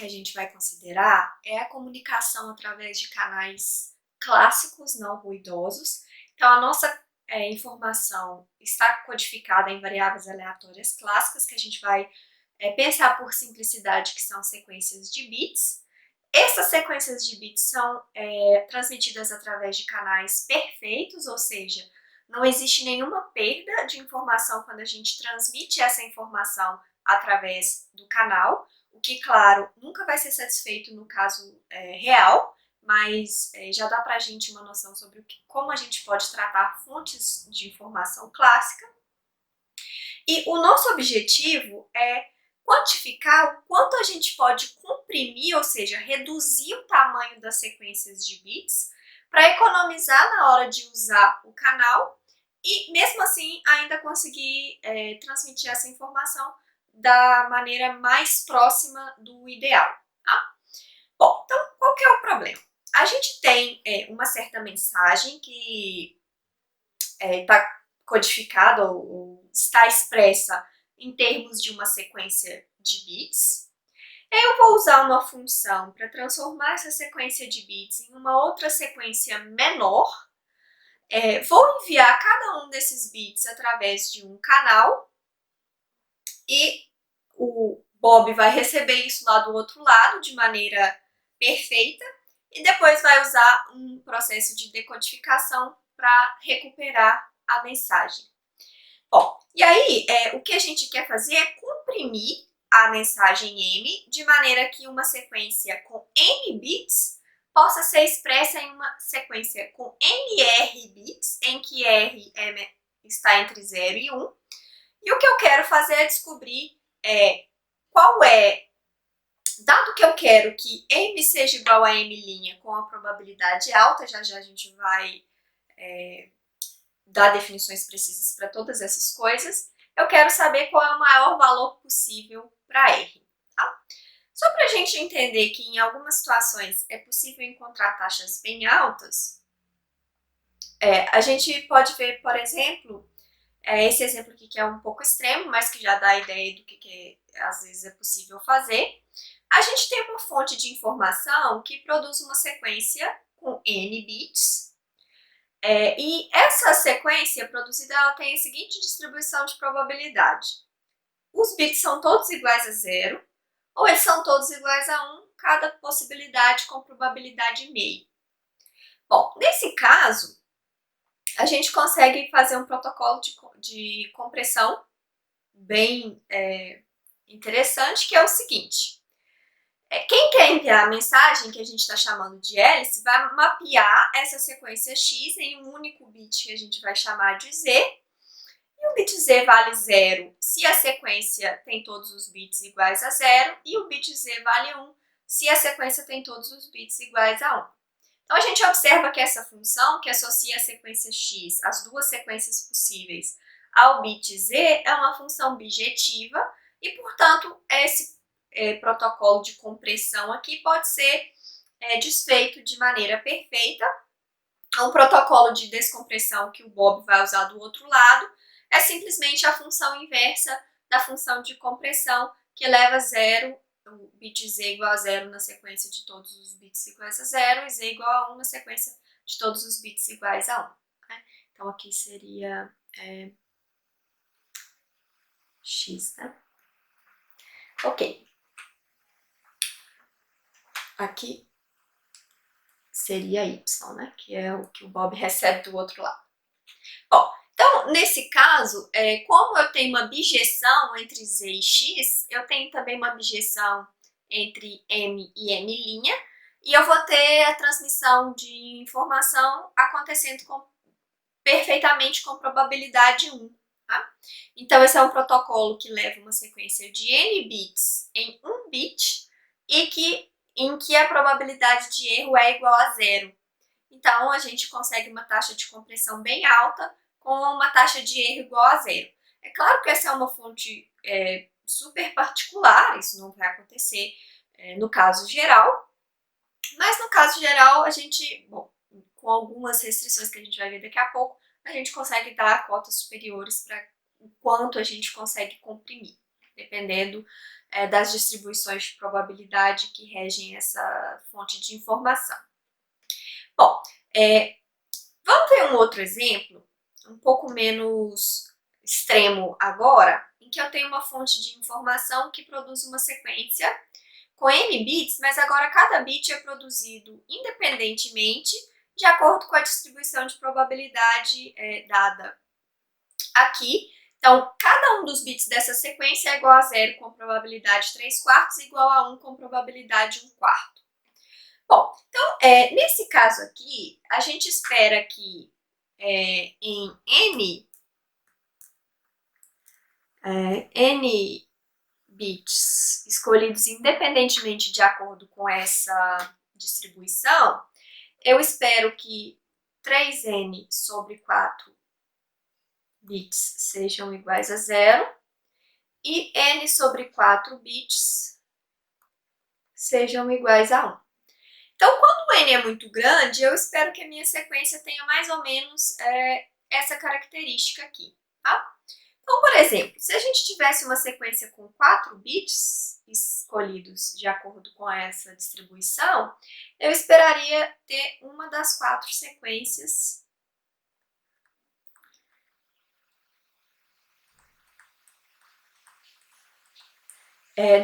que a gente vai considerar é a comunicação através de canais clássicos, não ruidosos. Então, a nossa informação está codificada em variáveis aleatórias clássicas, que a gente vai pensar por simplicidade que são sequências de bits. Essas sequências de bits são transmitidas através de canais perfeitos, ou seja, não existe nenhuma perda de informação quando a gente transmite essa informação através do canal, o que, claro, nunca vai ser satisfeito no caso real, mas já dá para a gente uma noção sobre como a gente pode tratar fontes de informação clássica. E o nosso objetivo é quantificar o quanto a gente pode comprimir, ou seja, reduzir o tamanho das sequências de bits para economizar na hora de usar o canal e, mesmo assim, ainda conseguir transmitir essa informação da maneira mais próxima do ideal. Tá? Bom, então qual que é o problema? A gente tem uma certa mensagem que está codificada ou está expressa em termos de uma sequência de bits. Eu vou usar uma função para transformar essa sequência de bits em uma outra sequência menor. Vou enviar cada um desses bits através de um canal e o Bob vai receber isso lá do outro lado de maneira perfeita e depois vai usar um processo de decodificação para recuperar a mensagem. Bom, e aí o que a gente quer fazer é comprimir a mensagem M de maneira que uma sequência com N bits possa ser expressa em uma sequência com NR bits, em que R está entre 0 e 1. E o que eu quero fazer é descobrir qual é, dado que eu quero que M seja igual a M' com a probabilidade alta, já já a gente vai dar definições precisas para todas essas coisas, eu quero saber qual é o maior valor possível para R. Tá? Só para a gente entender que em algumas situações é possível encontrar taxas bem altas, a gente pode ver, por exemplo, esse exemplo aqui que é um pouco extremo, mas que já dá a ideia do que às vezes é possível fazer. A gente tem uma fonte de informação que produz uma sequência com N bits, e essa sequência produzida ela tem a seguinte distribuição de probabilidade. Os bits são todos iguais a 0, ou eles são todos iguais a 1, cada possibilidade com probabilidade meio. Bom, nesse caso, a gente consegue fazer um protocolo de compressão bem interessante, que é o seguinte. Quem quer enviar a mensagem, que a gente está chamando de hélice, vai mapear essa sequência X em um único bit que a gente vai chamar de Z. E o bit Z vale 0 se a sequência tem todos os bits iguais a 0. E o bit Z vale 1 se a sequência tem todos os bits iguais a 1. Então, a gente observa que essa função, que associa a sequência X, as duas sequências possíveis, ao bit Z, é uma função bijetiva e, portanto, esse protocolo de compressão aqui pode ser desfeito de maneira perfeita. Um protocolo de descompressão que o Bob vai usar do outro lado é simplesmente a função inversa da função de compressão, que eleva 0, o bit Z igual a 0 na sequência de todos os bits iguais a 0 e Z igual a 1 na sequência de todos os bits iguais a 1. Né? Então, aqui seria X, né? Ok. Aqui seria Y, né? Que é o que o Bob recebe do outro lado. Bom, então, nesse caso, como eu tenho uma bijeção entre Z e X, eu tenho também uma bijeção entre M e M', e eu vou ter a transmissão de informação acontecendo perfeitamente com probabilidade 1. Tá? Então, esse é um protocolo que leva uma sequência de N bits em 1 bit e em que a probabilidade de erro é igual a 0. Então, a gente consegue uma taxa de compressão bem alta com uma taxa de erro igual a 0. É claro que essa é uma fonte super particular, isso não vai acontecer no caso geral, mas no caso geral a gente, bom, com algumas restrições que a gente vai ver daqui a pouco, a gente consegue dar cotas superiores para o quanto a gente consegue comprimir. dependendo das distribuições de probabilidade que regem essa fonte de informação. Bom, vamos ver um outro exemplo, um pouco menos extremo agora, em que eu tenho uma fonte de informação que produz uma sequência com n bits, mas agora cada bit é produzido independentemente de acordo com a distribuição de probabilidade dada aqui. Então, cada um dos bits dessa sequência é igual a 0 com probabilidade 3/4 igual a 1 com probabilidade 1/4. Bom, então, nesse caso aqui, a gente espera que em n bits escolhidos independentemente de acordo com essa distribuição, eu espero que 3n sobre 4 bits sejam iguais a 0 e n sobre 4 bits sejam iguais a 1. Então, quando o n é muito grande, eu espero que a minha sequência tenha mais ou menos essa característica aqui, tá? Então, por exemplo, se a gente tivesse uma sequência com 4 bits escolhidos de acordo com essa distribuição, eu esperaria ter uma das 4 sequências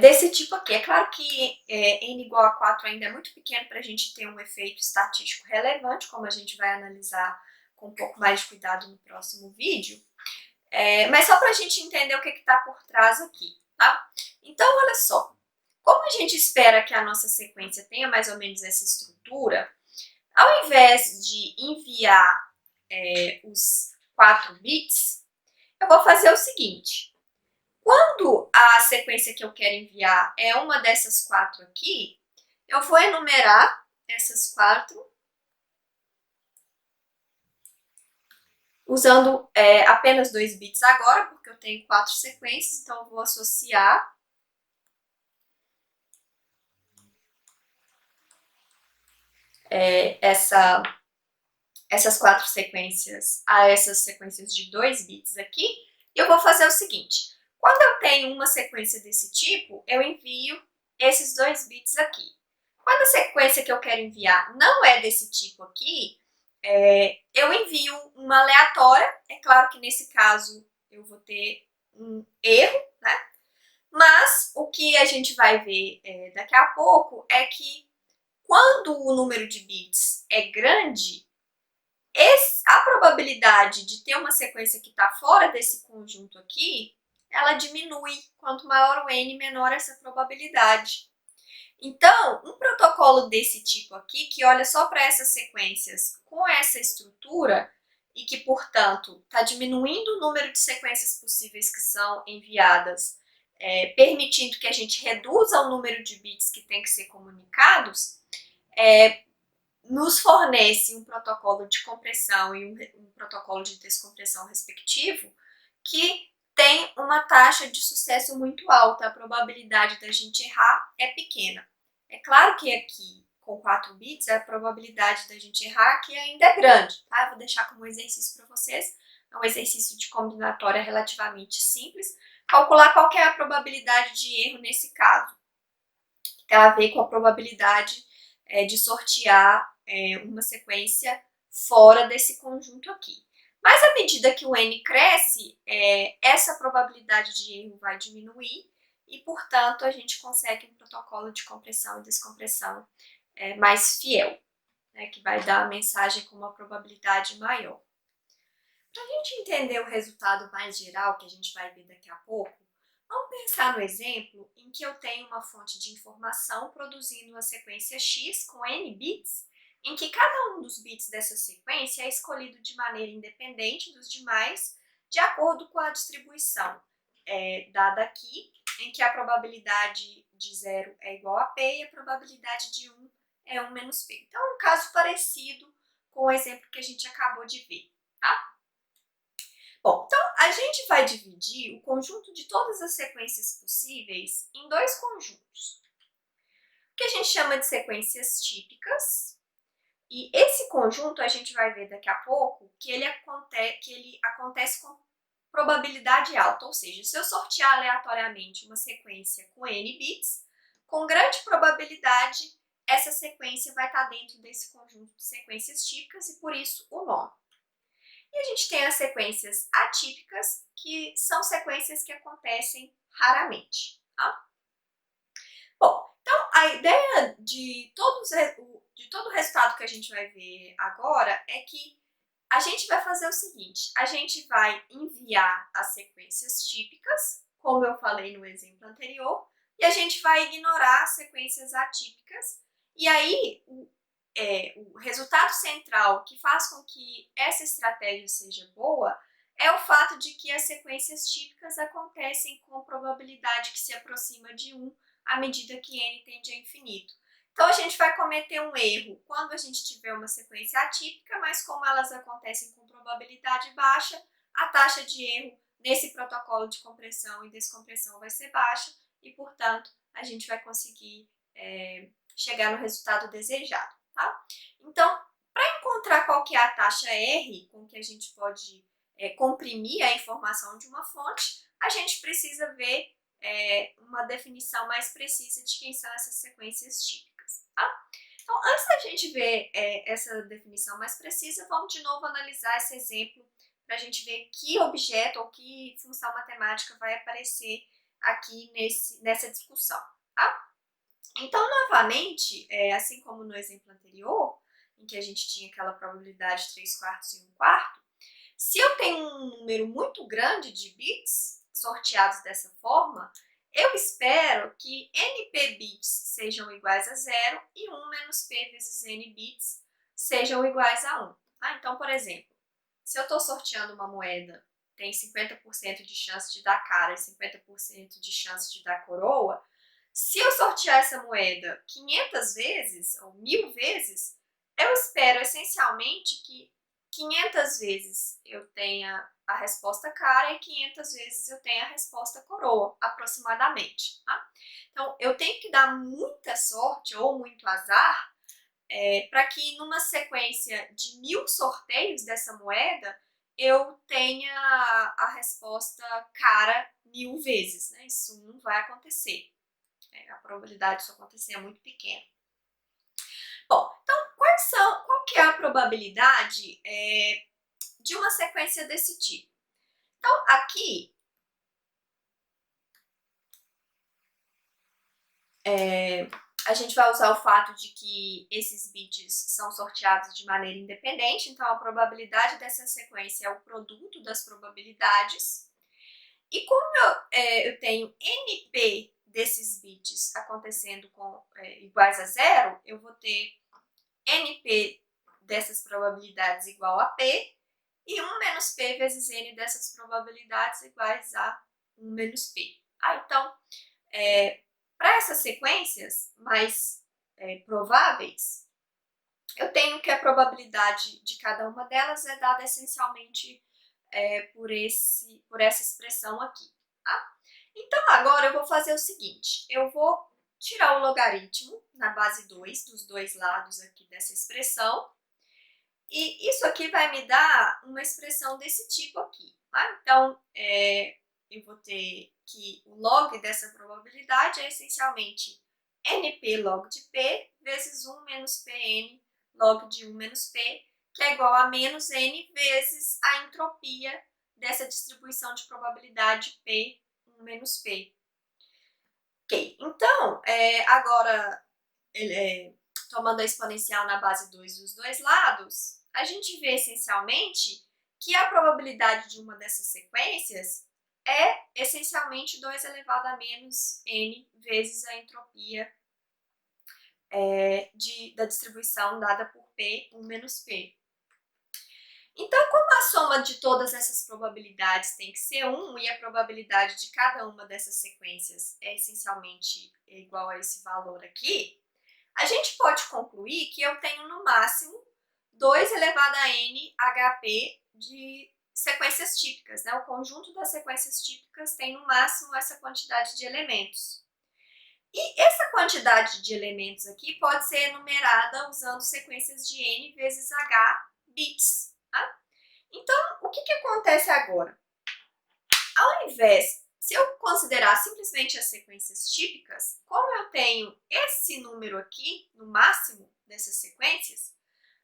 desse tipo aqui. É claro que n igual a 4 ainda é muito pequeno para a gente ter um efeito estatístico relevante, como a gente vai analisar com um pouco mais de cuidado no próximo vídeo. Mas só para a gente entender o que está por trás aqui, tá? Então, olha só. Como a gente espera que a nossa sequência tenha mais ou menos essa estrutura, ao invés de enviar os 4 bits, eu vou fazer o seguinte. Quando a sequência que eu quero enviar é uma dessas 4 aqui, eu vou enumerar essas 4 usando apenas 2 bits agora, porque eu tenho 4 sequências, então eu vou associar essas 4 sequências a essas sequências de 2 bits aqui. E eu vou fazer o seguinte, quando eu tenho uma sequência desse tipo, eu envio esses 2 bits aqui. Quando a sequência que eu quero enviar não é desse tipo aqui, eu envio uma aleatória. É claro que nesse caso eu vou ter um erro, né? Mas o que a gente vai ver daqui a pouco é que quando o número de bits é grande, a probabilidade de ter uma sequência que está fora desse conjunto aqui, ela diminui. Quanto maior o n, menor essa probabilidade. Então, um protocolo desse tipo aqui, que olha só para essas sequências com essa estrutura e que, portanto, está diminuindo o número de sequências possíveis que são enviadas, permitindo que a gente reduza o número de bits que tem que ser comunicados, nos fornece um protocolo de compressão e um protocolo de descompressão respectivo que tem uma taxa de sucesso muito alta. A probabilidade da gente errar é pequena. É claro que aqui, com 4 bits, a probabilidade da gente errar aqui ainda é grande, tá? Eu vou deixar como exercício para vocês. É um exercício de combinatória relativamente simples. Calcular qual que é a probabilidade de erro nesse caso. Tem a ver com a probabilidade de sortear uma sequência fora desse conjunto aqui. Mas à medida que o n cresce, essa probabilidade de erro vai diminuir e, portanto, a gente consegue um protocolo de compressão e descompressão mais fiel, né, que vai dar a mensagem com uma probabilidade maior. Para a gente entender o resultado mais geral, que a gente vai ver daqui a pouco, vamos pensar no exemplo em que eu tenho uma fonte de informação produzindo uma sequência X com n bits, em que cada um dos bits dessa sequência é escolhido de maneira independente dos demais, de acordo com a distribuição dada aqui, em que a probabilidade de 0 é igual a P e a probabilidade de 1 é 1 menos P. Então, é um caso parecido com o exemplo que a gente acabou de ver, tá? Bom, então a gente vai dividir o conjunto de todas as sequências possíveis em 2 conjuntos, que a gente chama de sequências típicas, e esse conjunto a gente vai ver daqui a pouco que ele acontece com probabilidade alta, ou seja, se eu sortear aleatoriamente uma sequência com n bits, com grande probabilidade essa sequência vai estar dentro desse conjunto de sequências típicas e por isso o nome. E a gente tem as sequências atípicas, que são sequências que acontecem raramente. Tá? Bom, então a ideia de todo o resultado que a gente vai ver agora é que a gente vai fazer o seguinte, a gente vai enviar as sequências típicas, como eu falei no exemplo anterior, e a gente vai ignorar as sequências atípicas, e aí o resultado central que faz com que essa estratégia seja boa é o fato de que as sequências típicas acontecem com probabilidade que se aproxima de 1 à medida que n tende a infinito. Então, a gente vai cometer um erro quando a gente tiver uma sequência atípica, mas como elas acontecem com probabilidade baixa, a taxa de erro nesse protocolo de compressão e descompressão vai ser baixa e, portanto, a gente vai conseguir chegar no resultado desejado. Tá? Então, para encontrar qual que é a taxa R com que a gente pode comprimir a informação de uma fonte, a gente precisa ver uma definição mais precisa de quem são essas sequências típicas. Tá? Então, antes da gente ver essa definição mais precisa, vamos de novo analisar esse exemplo para a gente ver que objeto ou que função matemática vai aparecer aqui nessa discussão. Tá? Então, novamente, assim como no exemplo anterior, em que a gente tinha aquela probabilidade de 3/4 e 1/4, se eu tenho um número muito grande de bits sorteados dessa forma, eu espero que np bits sejam iguais a 0 e 1 menos p vezes n bits sejam iguais a 1. Ah, então, por exemplo, se eu estou sorteando uma moeda, tem 50% de chance de dar cara e 50% de chance de dar coroa, se eu sortear essa moeda 500 vezes ou 1000 vezes, eu espero essencialmente que 500 vezes eu tenha a resposta cara e 500 vezes eu tenha a resposta coroa, aproximadamente. Tá? Então, eu tenho que dar muita sorte ou muito azar para que numa sequência de 1000 sorteios dessa moeda, eu tenha a resposta cara 1000 vezes. Né? Isso não vai acontecer. A probabilidade disso acontecer é muito pequena. Bom, então qual que é a probabilidade de uma sequência desse tipo? Então, aqui a gente vai usar o fato de que esses bits são sorteados de maneira independente, então a probabilidade dessa sequência é o produto das probabilidades. E como eu tenho NP desses bits acontecendo iguais a 0, eu vou ter NP dessas probabilidades igual a P e 1 menos P vezes N dessas probabilidades iguais a 1 menos P. Então, para essas sequências mais prováveis, eu tenho que a probabilidade de cada uma delas é dada essencialmente por essa expressão aqui. Tá? Então, agora eu vou fazer o seguinte, eu vou tirar o logaritmo na base 2, dos dois lados aqui dessa expressão, e isso aqui vai me dar uma expressão desse tipo aqui. Tá? Então, eu vou ter que o log dessa probabilidade é essencialmente np log de p vezes 1 menos pn log de 1 menos p, que é igual a menos n vezes a entropia dessa distribuição de probabilidade p, 1 menos p. Ok, então, agora, tomando a exponencial na base 2 dos dois lados, a gente vê essencialmente que a probabilidade de uma dessas sequências é essencialmente 2 elevado a menos n vezes a entropia da distribuição dada por P, 1 menos P. Então, como a soma de todas essas probabilidades tem que ser 1 e a probabilidade de cada uma dessas sequências é essencialmente igual a esse valor aqui, a gente pode concluir que eu tenho no máximo 2 elevado a n HP de sequências típicas. Né? O conjunto das sequências típicas tem no máximo essa quantidade de elementos. E essa quantidade de elementos aqui pode ser enumerada usando sequências de n vezes h bits. Tá? Então, o que acontece agora? Ao invés, se eu considerar simplesmente as sequências típicas, como eu tenho esse número aqui, no máximo dessas sequências,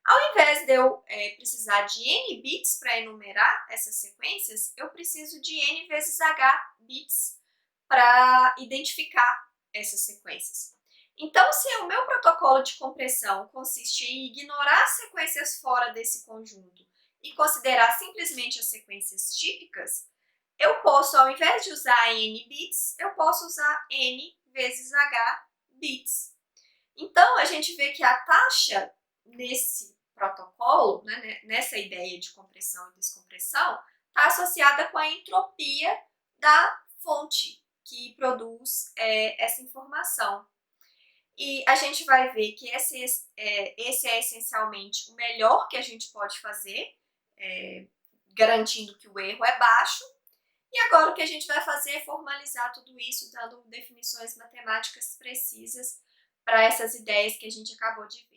ao invés de eu precisar de n bits para enumerar essas sequências, eu preciso de n vezes h bits para identificar essas sequências. Então, se o meu protocolo de compressão consiste em ignorar as sequências fora desse conjunto e considerar simplesmente as sequências típicas, eu posso, ao invés de usar n bits, eu posso usar n vezes h bits. Então, a gente vê que a taxa nesse protocolo, né, nessa ideia de compressão e descompressão, está associada com a entropia da fonte que produz essa informação. E a gente vai ver que esse é essencialmente o melhor que a gente pode fazer, garantindo que o erro é baixo. E agora o que a gente vai fazer é formalizar tudo isso, dando definições matemáticas precisas para essas ideias que a gente acabou de ver.